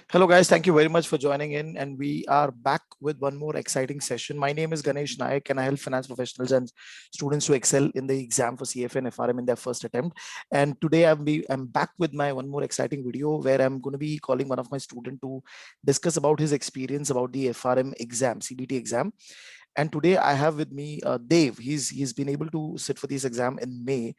Hello, guys. Thank you very much for joining in. And we are back with one more exciting session. My name is Ganesh Nayak, and I help finance professionals and students to excel in the exam for CFA and FRM in their first attempt. And today I'm back with my one more exciting video where I'm going to be calling one of my students to discuss about his experience about the FRM exam, CBT exam. And today I have with me Dave. He's been able to sit for this exam in May,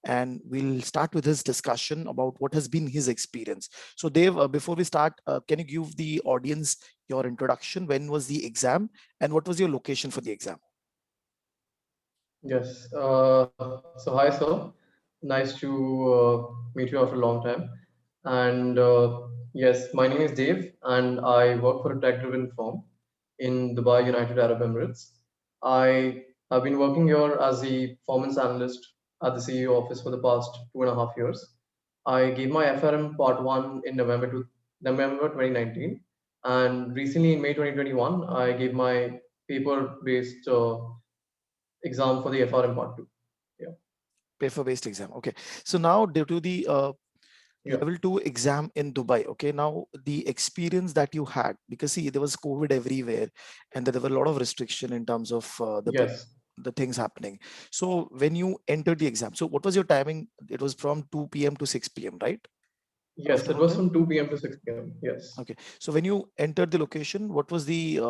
and we'll start with his discussion about what has been his experience. So Dave, before we start, can you give the audience your introduction? When was the exam, and what was your location for the exam? Yes. So hi, sir. Nice to meet you after a long time. And yes, my name is Dave, and I work for a tech-driven firm in Dubai, United Arab Emirates. I have been working here as the performance analyst at the CEO office for the past 2.5 years. I gave my FRM Part 1 in November 2019, and recently in May 2021, I gave my paper-based exam for the FRM Part 2. Yeah. Paper-based exam. Okay. So now due to the Yeah. level 2 exam in Dubai. Okay. Now the experience that you had, because see, there was COVID everywhere and there were a lot of restriction in terms of Yes. the things happening. So when you entered the exam, so what was your timing? It was from 2 p.m. to 6 p.m., right? Yes. It Afternoon was time? from 2 p.m. to 6 p.m. Yes. Okay. So when you entered the location, what was the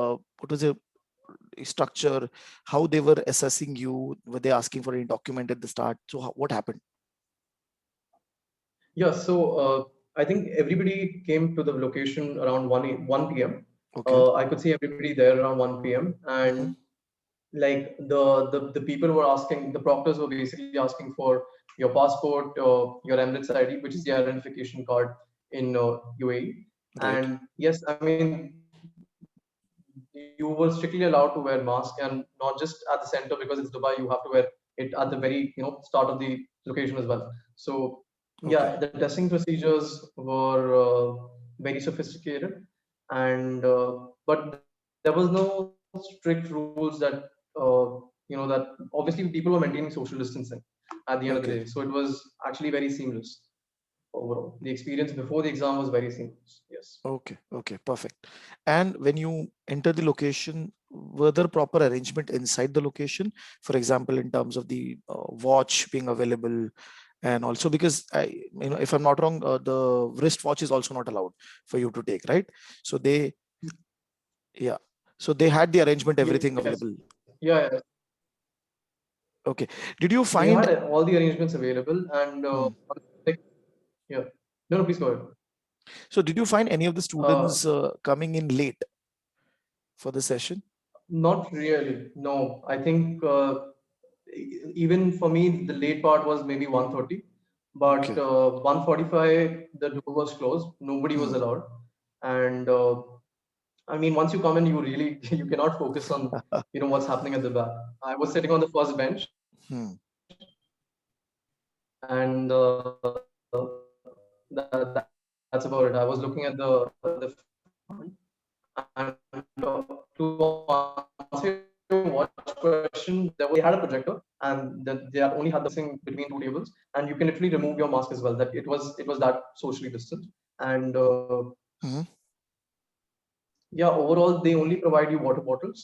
structure? How they were assessing you? Were they asking for any document at the start? So what happened? Yeah. So I think everybody came to the location around 1 p.m. Okay. I could see everybody there around 1 p.m. Mm-hmm. And like the people were asking, the proctors were basically asking for your passport, your Emirates ID, which is the identification card in UAE. Right. And yes, I mean, you were strictly allowed to wear mask, and not just at the center because it's Dubai. You have to wear it at the very start of the location as well. So yeah, the Okay. testing procedures were very sophisticated, and but there was no strict rules that that obviously people were maintaining social distancing at the end of the day. Okay. So it was actually very seamless overall. The experience before the exam was very seamless. Yes. Okay, okay, perfect. And when you enter the location, were there proper arrangement inside the location? For example, in terms of the watch being available, and also because if I'm not wrong, the wristwatch is also not allowed for you to take, right? So yeah, so they had the arrangement, Yes. everything available. Yeah, yeah. Okay. Did you They had find? all the arrangements available, and Hmm. like, yeah. No, no, please go ahead. So did you find any of the Uh, students coming in late for the session? Not really. No, I think even for me, the late part was maybe 1:30, but Okay. 1:45 the door was closed. Nobody was Hmm. allowed, and I mean, once you come in, you really you cannot focus on what's happening at the back. I was sitting on the first bench, Hmm. and that's about it. I was looking at the front, and to answer your watch question, they had a projector, and they only had the between two tables, and you can literally remove your mask as well. That it was that socially distant, and Hmm. yeah, overall they only provide you water bottles,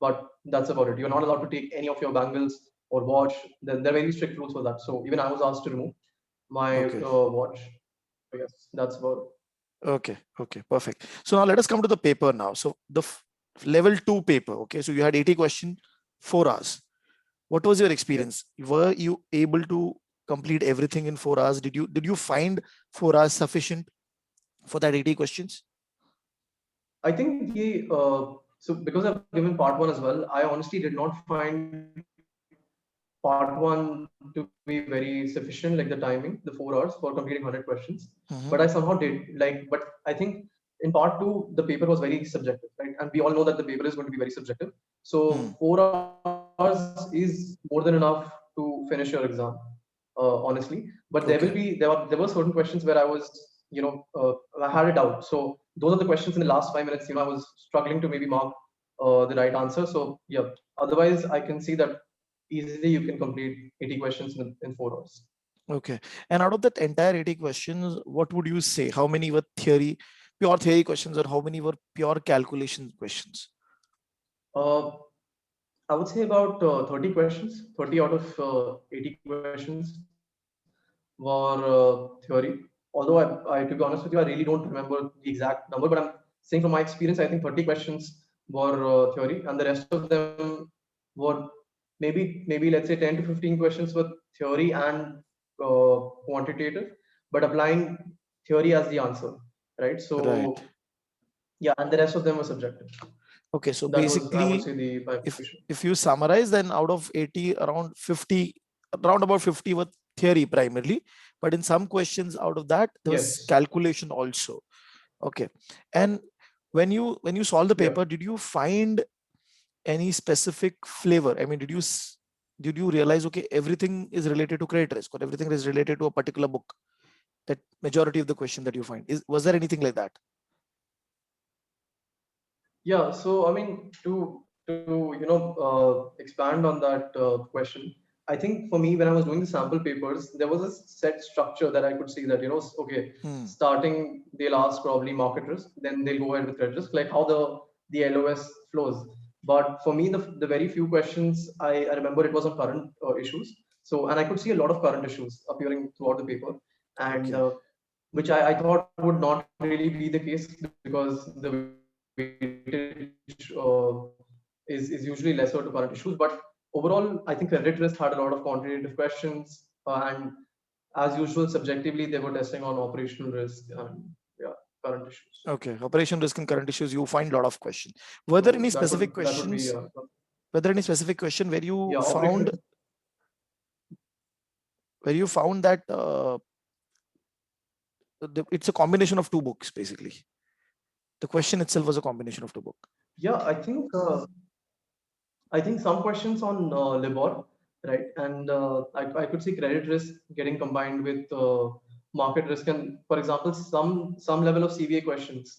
but that's about it. You're not allowed to take any of your bangles or watch. There are very strict rules for that. So even I was asked to remove my Okay. watch. So yes, that's about it. Okay, okay, perfect. So now let us come to the paper now. So the level 2 paper, okay, so you had 80 question, 4 hours. What was your Yes. experience? Were you able to complete everything in 4 hours? Did you find 4 hours sufficient for that 80 questions? I think so because I've given part one as well. I honestly did not find part one to be very sufficient, like the timing, the 4 hours for completing 100 questions. But I somehow did Mm-hmm. but I think in part two the paper was very subjective, right? And we all know that the paper is going to be very subjective. So four Hmm. hours is more than enough to finish your exam, honestly. But Okay. there were certain questions where I was, I had a doubt. So those are the questions in the last 5 minutes. I was struggling to maybe mark the right answer. So yeah. Otherwise, I can see that easily you can complete 80 questions in 4 hours. Okay. And out of that entire 80 questions, what would you say? How many were theory? pure theory questions or how many were pure calculation questions? I would say about 30 questions. 30 out of 80 questions were theory. Although to be honest with you, I really don't remember the exact number, but I'm saying from my experience, I think 30 questions were theory, and the rest of them were maybe let's say 10 to 15 questions were theory and quantitative, but applying theory as the answer, right? Right. So yeah, and the rest of them were subjective. Okay, so That was, I would basically, say, the bifurcation. if you summarize, then out of 80, around about 50 were theory primarily, but in some questions out of that there was Yes. calculation also. Okay, and when you solve the paper, did you find any specific flavor? I mean, did you realize, okay, everything is related to credit risk or everything is related to a particular book? That majority of the question that you find, was there anything like that? Yeah, so I mean, to expand on that question, I think for me when I was doing the sample papers, there was a set structure that I could see that okay, starting they'll ask probably market risk, then they'll go ahead with credit risk, like how the LOS flows. But for me, the very few questions I remember it was on current issues. So and I could see a lot of current issues appearing throughout the paper, and Okay. which I thought would not really be the case because the weightage is usually lesser to current issues. But overall, I think credit risk had a lot of quantitative questions, and as usual, subjectively, they were testing on operational risk and current issues. Okay, operation risk and current issues, you find a lot of questions. Were there any specific questions? Were there any specific question where you found that it's a combination of two books, basically? The question itself was a combination of two books. Yeah, I think some questions on LIBOR, right? And I could see credit risk getting combined with market risk, and for example, some level of CVA questions,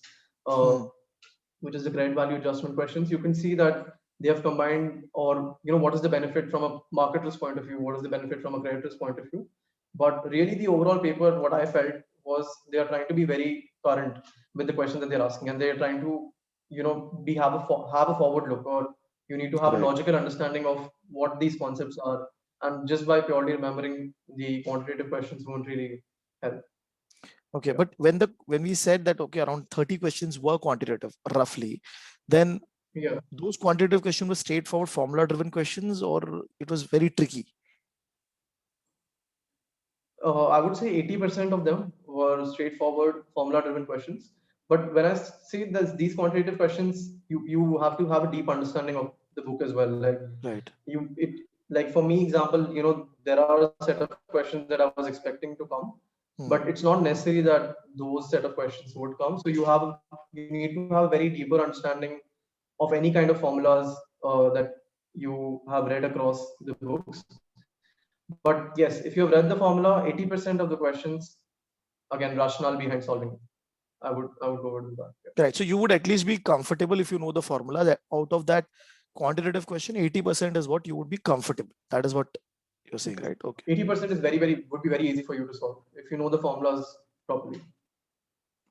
which is the credit value adjustment questions. You can see that they have combined, or what is the benefit from a market risk point of view? What is the benefit from a credit risk point of view? But really, the overall paper, what I felt was they are trying to be very current with the questions that they're asking, and they're trying to have a forward look, or you need to have a logical understanding of what these concepts are, and just by purely remembering the quantitative questions won't really help. Okay, but when we said that, okay, around 30 questions were quantitative roughly, then those quantitative questions were straightforward formula driven questions, or it was very tricky? I would say 80% of them were straightforward formula driven questions. But when I say that these quantitative questions, you have to have a deep understanding of the book as well. Like for me, example, there are a set of questions that I was expecting to come, but it's not necessary that those set of questions would come. So you need to have a very deeper understanding of any kind of formulas that you have read across the books. But yes, if you have read the formula, 80% of the questions, again, rationale behind solving it. I would go with that. Yeah. Right. So you would at least be comfortable if you know the formula. That out of that quantitative question, 80% is what you would be comfortable. That is what you're saying, right? Okay. 80% is would be very easy for you to solve if you know the formulas properly.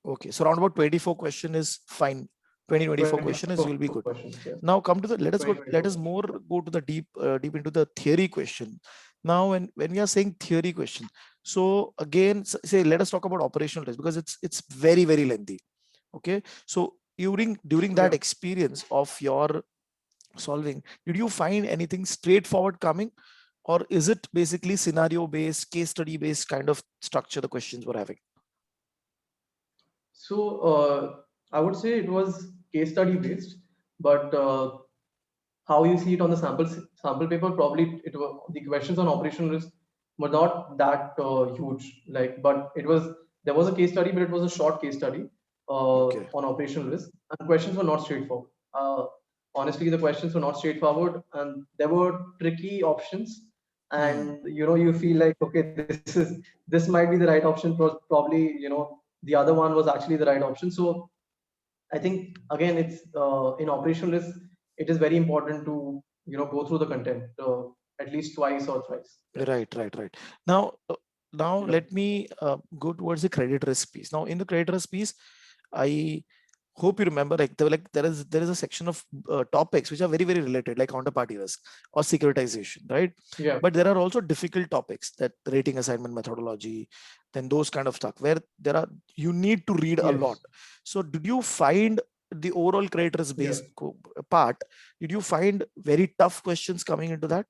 Okay. So around about 24 question is fine. 24 question is you'll be good. Now come to the let us more go to the deep into the theory question. Now when we are saying theory question, so again say let us talk about operational risk, because it's very lengthy. Okay, so during that experience of your solving, did you find anything straightforward coming, or is it basically scenario based, case study based kind of structure the questions were having? So I would say it was case study based, but how you see it on the sample paper, probably the questions on operational risk were not that huge. But there was a case study, but it was a short case study on operational risk, and questions were not straightforward. Honestly, the questions were not straightforward, and there were tricky options. And you feel like, okay, this might be the right option. Probably, the other one was actually the right option. So I think again, it's in operational risk, it is very important to go through the content at least twice or thrice. Right. Now let me go towards the credit risk piece. Now in the credit risk piece, I hope you remember, like there is a section of topics which are very, very related, like counterparty risk or securitization, right? Yeah. But there are also difficult topics, that rating assignment methodology, then those kind of stuff where you need to read a Yes. lot. So did you find the overall credit risk based part, did you find very tough questions coming into that?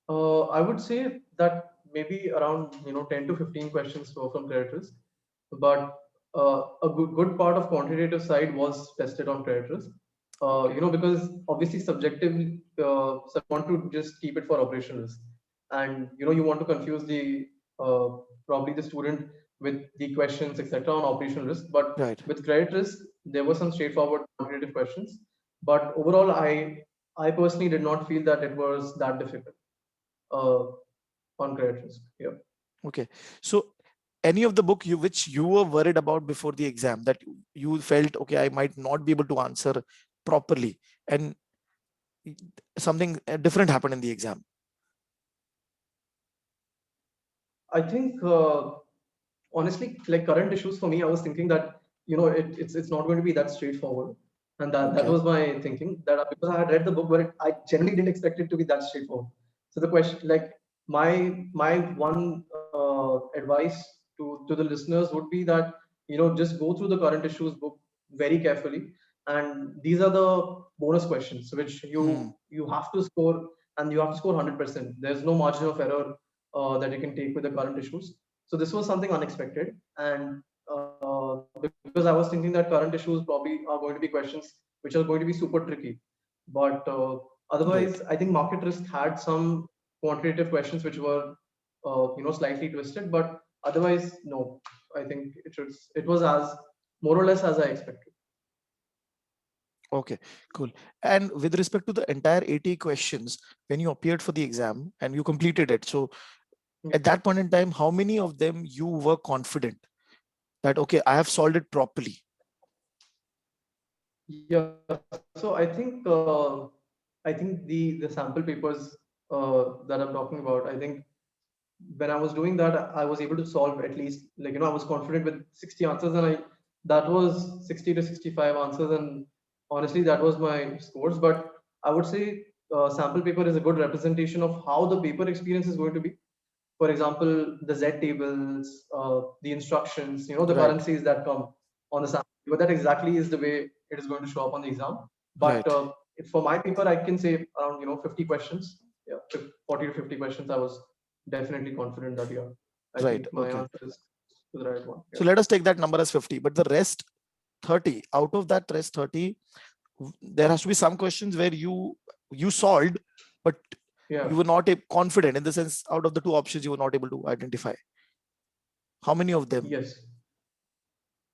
I would say that maybe around 10 to 15 questions were from credit risk, but a good part of quantitative side was tested on credit risk. Because obviously subjectively, so I want to just keep it for operational risk, and you want to confuse the probably the student with the questions etc. on operational risk, but Right. with credit risk there were some straightforward quantitative questions, but overall I personally did not feel that it was that difficult on credit risk. Yeah. Okay. So any of the book which you were worried about before the exam, that you felt, okay, I might not be able to answer properly, and something different happened in the exam? I think honestly, like current issues for me, I was thinking that it's not going to be that straightforward, and that Okay. was my thinking, that because I had read the book, but I generally didn't expect it to be that straightforward. So the question, like my one advice to the listeners would be that just go through the current issues book very carefully, and these are the bonus questions which you have to score, and you have to score 100%. There's no margin of error that you can take with the current issues. So this was something unexpected, and because I was thinking that current issues probably are going to be questions which are going to be super tricky, but Right. otherwise, I think market risk had some quantitative questions which were slightly twisted, but otherwise, no. I think it was as more or less as I expected. Okay, cool. And with respect to the entire 80 questions, when you appeared for the exam and you completed it, so at that point in time, how many of them you were confident that, okay, I have solved it properly? Yeah, so I think the sample papers that I'm talking about, I think when I was doing that, I was able to solve at least, like I was confident with 60 answers, and I that was 60 to 65 answers, and honestly, that was my scores. But I would say sample paper is a good representation of how the paper experience is going to be. For example, the Z tables, the instructions, the Right. currencies that come on the sample paper. That exactly is the way it is going to show up on the exam. But Right. for my paper, I can say around 50 questions. Yeah, 40 to 50 questions. I was definitely confident that I Right. think my Okay. answer is the right one. So Yeah. let us take that number as 50, but the rest 30, out of that rest 30, there has to be some questions where you solved, but Yeah. you were not confident, in the sense, out of the two options, you were not able to identify. How many of them? Yes.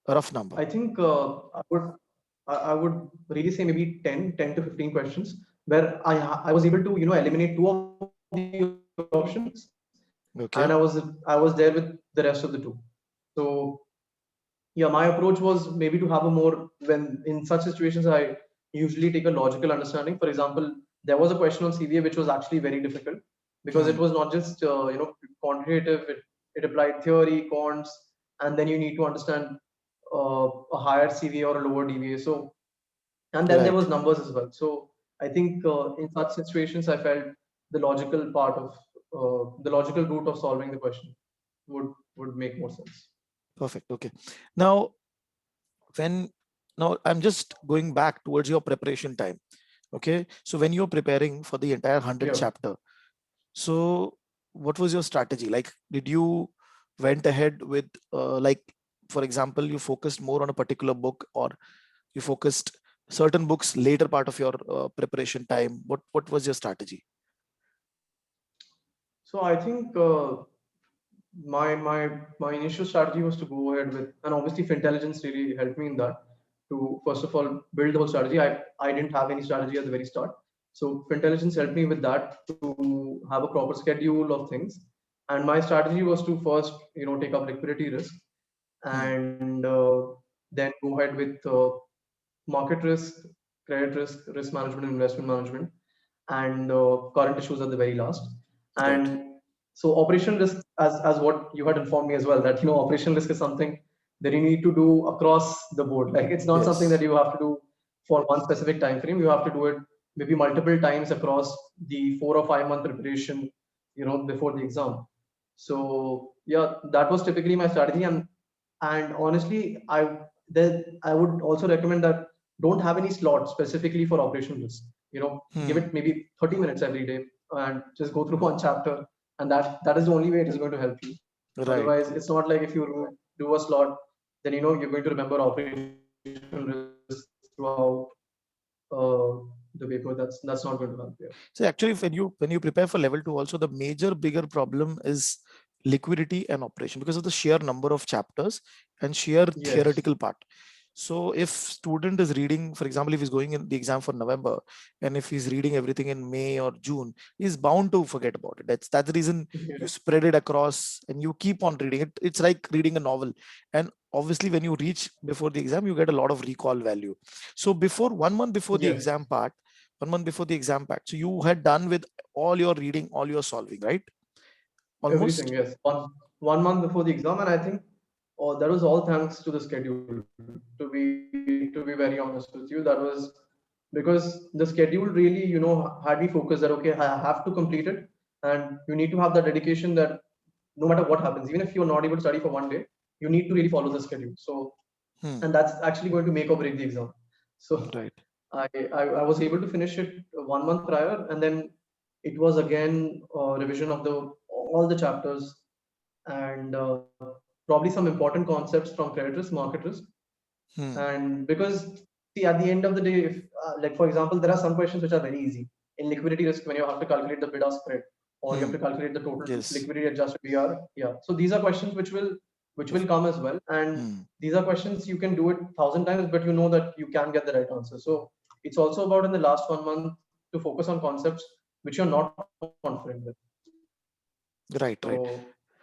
A rough number. I think I would really say maybe 10 to 15 questions where I was able to eliminate two of the options, and Okay. I was there with the rest of the two. So yeah, my approach was maybe to have a more, when in such situations I usually take a logical understanding. For example, there was a question on CVA which was actually very difficult because it was not just quantitative. It applied theory, quants, and then you need to understand a higher CVA or a lower DVA. So, and then there Right. was numbers as well. So I think in such situations I felt the logical part of the logical route of solving the question would make more sense. Perfect. Okay. Now, I'm just going back towards your preparation time. Okay. So when you're preparing for the entire 100 Yeah. chapter, so what was your strategy? Like, did you went ahead with, like, for example, you focused more on a particular book, or you focused certain books later part of your preparation time? What was your strategy? So I think my initial strategy was to go ahead with, and obviously Fintelligence really helped me in that, to first of all build the whole strategy. I didn't have any strategy at the very start, so Fintelligence helped me with that to have a proper schedule of things. And my strategy was to first take up liquidity risk, and then go ahead with market risk, credit risk, risk management, investment management, and current issues at the very last. Right. And so operational risk as what you had informed me as well, that operational risk is something that you need to do across the board. Like it's not something that Yes. you have to do for one specific time frame. You have to do it maybe multiple times across the 4 or 5 month preparation, before the exam. So yeah, that was typically my strategy. And honestly, I would also recommend that don't have any slot specifically for operational risk. Give it maybe 30 minutes every day and just go through one chapter, and that is the only way it is going to help you. Right. Otherwise, it's not like if you do a slot, then you're going to remember operational risk throughout the paper. That's not going to help you. So actually, when you prepare for level 2, also the major bigger problem is liquidity and operation because of the sheer number of chapters and sheer Yes. theoretical part. So if student is reading, for example, if he's going in the exam for November, and if he's reading everything in May or June, he's bound to forget about it. That's the reason you Yes. spread it across and you keep on reading it. It's like reading a novel. And obviously, when you reach before the exam, you get a lot of recall value. So before 1 month before the Yes. exam part, 1 month before the exam part, so you had done with all your reading, all your solving, right? Everything, Almost. yes. One month before the exam, and I think that was all thanks to the schedule. To be very honest with you, that was because the schedule really, had me focused that okay, I have to complete it, and you need to have that dedication that no matter what happens, even if you're not able to study for one day, you need to really follow the schedule. So, Hmm. and that's actually going to make or break the exam. So Right. I was able to finish it 1 month prior, and then it was again revision of the all the chapters, and probably some important concepts from credit risk, market risk. Hmm. And because see, at the end of the day, if like for example, there are some questions which are very easy in liquidity risk when you have to calculate the bid ask spread, or you have Hmm. to calculate the total Yes. liquidity adjusted BR. Yeah, so these are questions which will come as well, and Hmm. these are questions you can do it 1,000 times, but you know that you can get the right answer. So it's also about in the last 1 month to focus on concepts which you're not confident with. Right. Right. So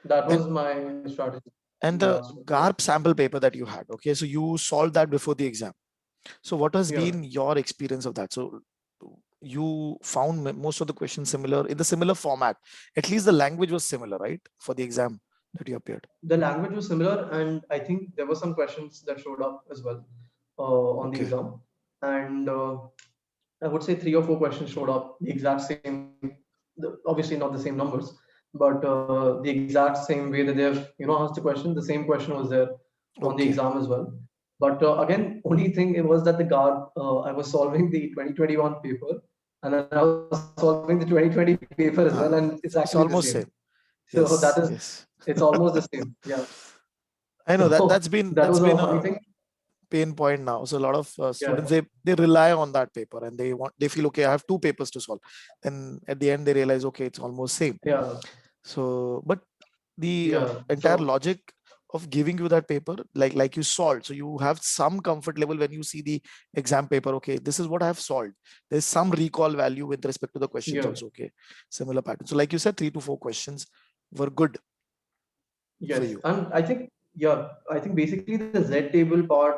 that was And my strategy in the and the last one. Yeah. GARP sample paper that you had, okay, so you solved that before the exam. So what has Yeah. been your experience of that? So you found most of the questions similar in the similar format. At least the language was similar, right, for the exam that you appeared. The language was similar, and I think there were some questions that showed up as well on the Okay. exam. And I would say 3 or 4 questions showed up the exact same, obviously not the same numbers, but the exact same way that they've asked the question. The same question was there on the Okay. exam as well. But again, only thing it was that the guard I was solving the 2021 paper, and then I was solving the 2020 paper as well, and it's actually the It's same. almost same. So that is Yes. Yes. it's almost the same. Yeah. I know that So that that's was a been funny a thing. pain point now. So a lot of students, Yeah. they rely on that paper and they feel, okay, I have 2 papers to solve. And at the end they realize, okay, it's almost same. Yeah. So but the Yeah. entire So logic of giving you that paper, like you solved, so you have some comfort level when you see the exam paper. Okay, this is what I have solved. There's some recall value with respect to the questions yeah. also. Okay, similar pattern. So like you said, 3 to 4 questions were good for Yes. you. And I think basically the Z table part,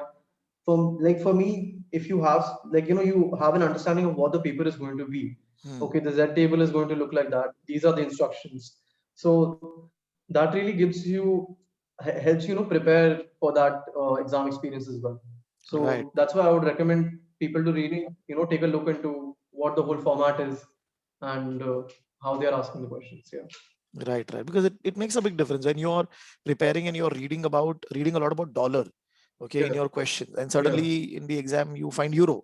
for me, if you have you have an understanding of what the paper is going to be. Hmm. Okay, the Z table is going to look like that. These are the instructions. So that really gives you helps prepare for that exam experience as well. Right. So that's why I would recommend people to really take a look into what the whole format is, and how they are asking the questions. Yeah. Right. Because it makes a big difference when you're preparing and you're reading a lot about dollar, okay, in Yeah. your question, and Yeah. suddenly in the exam you find euro.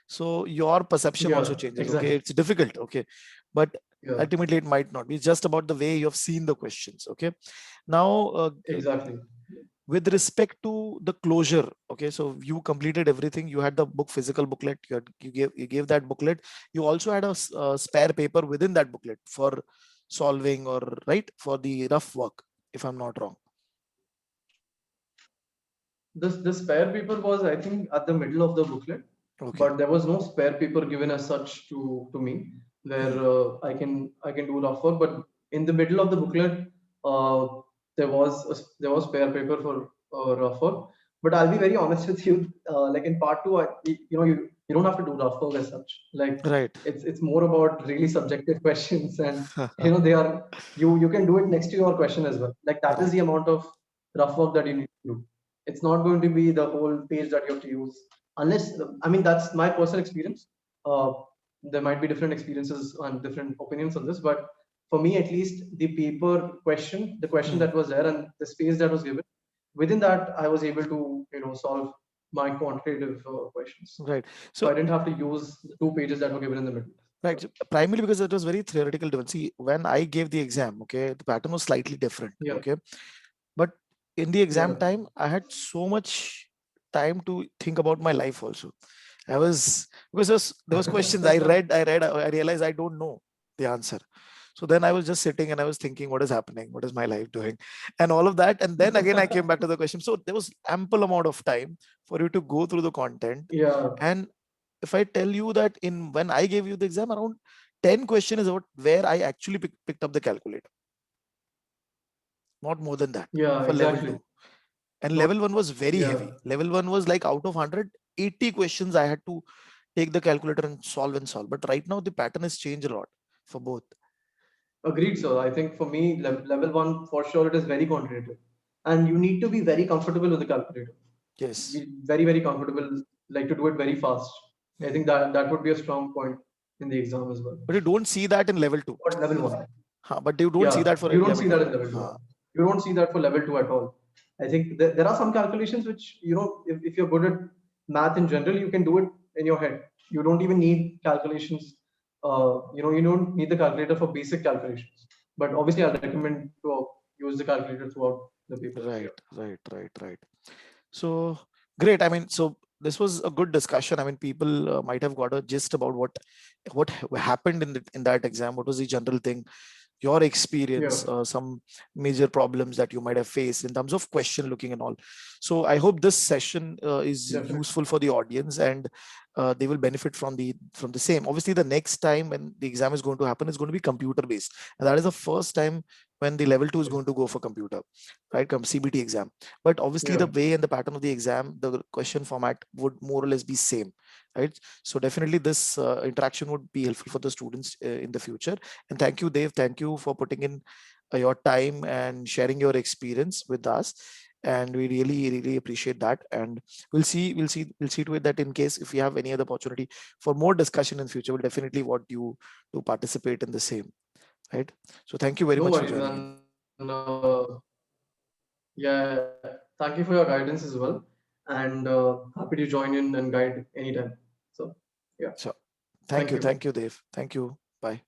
So your perception also Yeah. changes. Okay, Exactly. it's difficult. Okay, but Yeah. ultimately it might not be. It's just about the way you have seen the questions. Okay, now Exactly. with respect to the closure, okay, so you completed everything. You had the physical booklet. You gave that booklet. You also had a spare paper within that booklet for solving, or right, for the rough work, if I'm not wrong. This spare paper was, I think, at the middle of the booklet, Okay. but there was no spare paper given as such to me where Hmm. I can do rough work. But in the middle of the booklet, uh, there was spare paper for rough work. But I'll be very honest with you. Like in part two, you don't have to do rough work as such. Like Right. it's more about really subjective questions, and they are you can do it next to your question as well. Like that is the amount of rough work that you need to do. It's not going to be the whole page that you have to use, unless, I mean, that's my personal experience. Uh, there might be different experiences and different opinions on this, but for me at least, the paper question, the question that was there, and the space that was given, within that I was able to solve my quantitative questions. Right. So I So didn't have to use the 2 pages that were given in the middle. right, so primarily because it was very theoretical driven. See, when I gave the exam, okay, the pattern was slightly different. Yeah. Okay, but in the exam Yeah. time, I had so much time to think about my life also. I was, because there was questions I read, I realized I don't know the answer. So then I was just sitting and I was thinking, what is happening? What is my life doing? And all of that. And then again, I came back to the question. So there was ample amount of time for you to go through the content. Yeah. And if I tell you that when I gave you the exam, around 10 questions is about where I actually picked up the calculator. Not more than that. Yeah, For level exactly. 2. And No, level 1 was very yeah. heavy. Level 1 was like out of 100, 80 questions I had to take the calculator and solve. But right now the pattern has changed a lot for both. Agreed, sir. I think for me, level one, for sure, it is very quantitative. And you need to be very comfortable with the calculator. Yes. Be very, very comfortable, like to do it very fast. I think that would be a strong point in the exam as well. But you don't see that in level 2. Or level one. But you don't see that for you don't level see 2. that in level two. You don't see that for level two at all. I think there are some calculations which, if you're good at math in general, you can do it in your head. You don't even need calculations. You don't need the calculator for basic calculations. But obviously, I'll recommend to use the calculator throughout the paper. Right. So great. I mean, so this was a good discussion. I mean, people might have got a gist about what happened in that exam. What was the general thing? Your experience, some major problems that you might have faced in terms of question looking and all. So I hope this session is Definitely. useful for the audience, and they will benefit from the same. Obviously, the next time when the exam is going to happen is going to be computer based, and that is the first time when the level 2 is going to go for computer, right? Come CBT exam. But obviously the way and the pattern of the exam, the question format would more or less be same, right? So definitely this interaction would be helpful for the students in the future. And thank you, Dev. Thank you for putting in your time and sharing your experience with us. And we really appreciate that. And we'll see to it that in case if we have any other opportunity for more discussion in future, we'll definitely want you to participate in the same, right? So thank you very much for joining in. Yeah, thank you for your guidance as well, and happy to join in and guide anytime. So yeah. So thank you, Dev. Thank you. Bye.